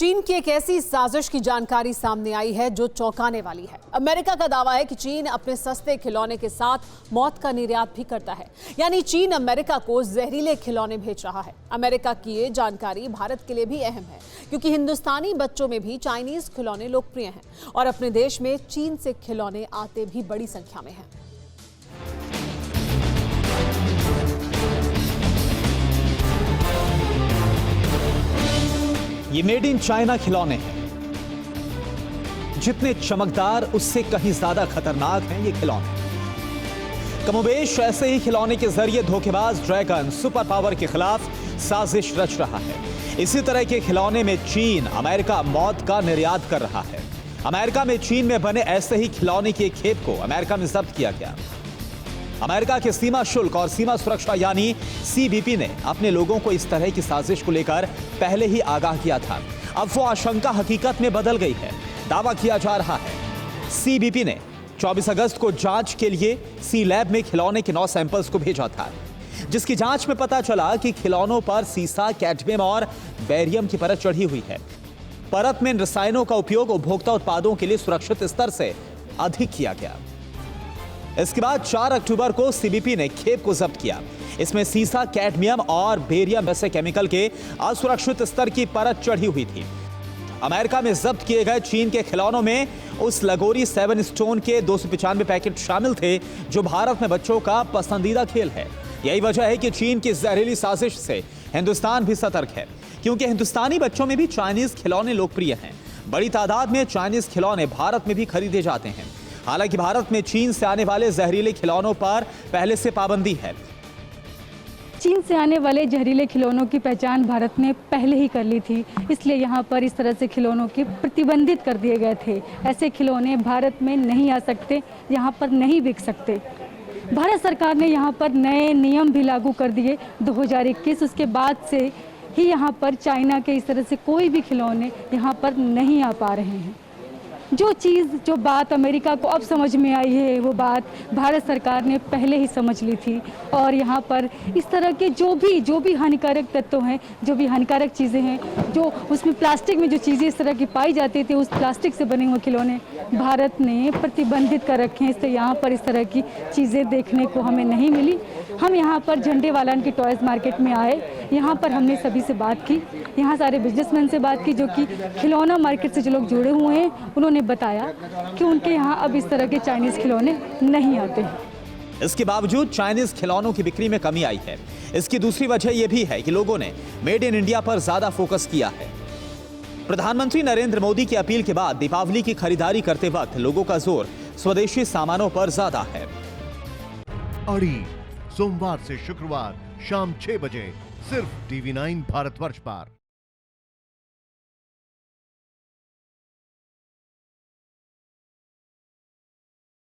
चीन की एक ऐसी साजिश की जानकारी सामने आई है जो चौंकाने वाली है। अमेरिका का दावा है कि चीन अपने सस्ते खिलौने के साथ मौत का निर्यात भी करता है, यानी चीन अमेरिका को जहरीले खिलौने भेज रहा है। अमेरिका की ये जानकारी भारत के लिए भी अहम है, क्योंकि हिंदुस्तानी बच्चों में भी चाइनीज खिलौने लोकप्रिय हैं और अपने देश में चीन से खिलौने आते भी बड़ी संख्या में हैं। ये मेड इन चाइना खिलौने हैं। जितने चमकदार उससे कहीं ज्यादा खतरनाक हैं ये खिलौने। कमोबेश ऐसे ही खिलौने के जरिए धोखेबाज ड्रैगन सुपर पावर के खिलाफ साजिश रच रहा है। इसी तरह के खिलौने में चीन अमेरिका मौत का निर्यात कर रहा है। अमेरिका में चीन में बने ऐसे ही खिलौने की एक खेप को अमेरिका में जब्त किया गया। अमेरिका के सीमा शुल्क और सीमा सुरक्षा यानी सीबीपी ने अपने लोगों को इस तरह की साजिश को लेकर पहले ही आगाह किया था। अब वो आशंका हकीकत में बदल गई है। दावा किया जा रहा है सीबीपी ने 24 अगस्त को जांच के लिए सी लैब में खिलौने के 9 सैंपल्स को भेजा था, जिसकी जांच में पता चला कि खिलौनों पर सीसा, कैडमियम और बेरियम की परत चढ़ी हुई है। परत में इन रसायनों का उपयोग उपभोक्ता उत्पादों के लिए सुरक्षित स्तर से अधिक किया गया। इसके बाद 4 अक्टूबर को सीबीपी ने खेप को जब्त किया। इसमें सीसा, कैडमियम और बेरियम जैसे केमिकल के असुरक्षित स्तर की परत चढ़ी हुई थी। अमेरिका में जब्त किए गए चीन के खिलौनों में उस लगोरी 7 स्टोन के 295 पैकेट शामिल थे, जो भारत में बच्चों का पसंदीदा खेल है। यही वजह है कि चीन की जहरीली साजिश से हिंदुस्तान भी सतर्क है, क्योंकि हिंदुस्तानी बच्चों में भी चाइनीज खिलौने लोकप्रिय हैं। बड़ी तादाद में चाइनीज खिलौने भारत में भी खरीदे जाते हैं। हालांकि भारत में चीन से आने वाले जहरीले खिलौनों पर पहले से पाबंदी है। चीन से आने वाले जहरीले खिलौनों की पहचान भारत ने पहले ही कर ली थी, इसलिए यहाँ पर इस तरह से खिलौनों के प्रतिबंधित कर दिए गए थे। ऐसे खिलौने भारत में नहीं आ सकते, यहाँ पर नहीं बिक सकते। भारत सरकार ने यहाँ पर नए नियम भी लागू कर दिए 2021। उसके बाद से ही यहाँ पर चाइना के इस तरह से कोई भी खिलौने यहाँ पर नहीं आ पा रहे हैं। जो बात अमेरिका को अब समझ में आई है, वो बात भारत सरकार ने पहले ही समझ ली थी। और यहाँ पर इस तरह के जो भी हानिकारक तत्व हैं, जो भी हानिकारक चीज़ें हैं, जो उसमें प्लास्टिक में जो चीज़ें इस तरह की पाई जाती थी, उस प्लास्टिक से बने हुए खिलौने भारत ने प्रतिबंधित कर रखे हैं। इससे यहाँ पर इस तरह की चीज़ें देखने को हमें नहीं मिली। हम यहाँ पर झंडे वालन की टॉयज़ मार्केट में आए। यहाँ पर हमने सभी से बात की, यहाँ सारे बिजनेसमैन से बात की जो कि खिलौना मार्केट से जो लोग जुड़े हुए हैं। उन्होंने बताया कि उनके यहाँ अब इस तरह के चाइनीज खिलौने नहीं आते हैं। इसके बावजूद चाइनीज खिलौनों की बिक्री में कमी आई है। इसकी दूसरी वजह यह भी है कि लोगों ने मेड इन इंडिया पर ज्यादा फोकस किया है। प्रधानमंत्री नरेंद्र मोदी की अपील के बाद दीपावली की खरीदारी करते वक्त लोगों का जोर स्वदेशी सामानों पर ज्यादा है। अड़ी सोमवार से शुक्रवार शाम 6 बजे सिर्फ TV9 भारतवर्ष पर।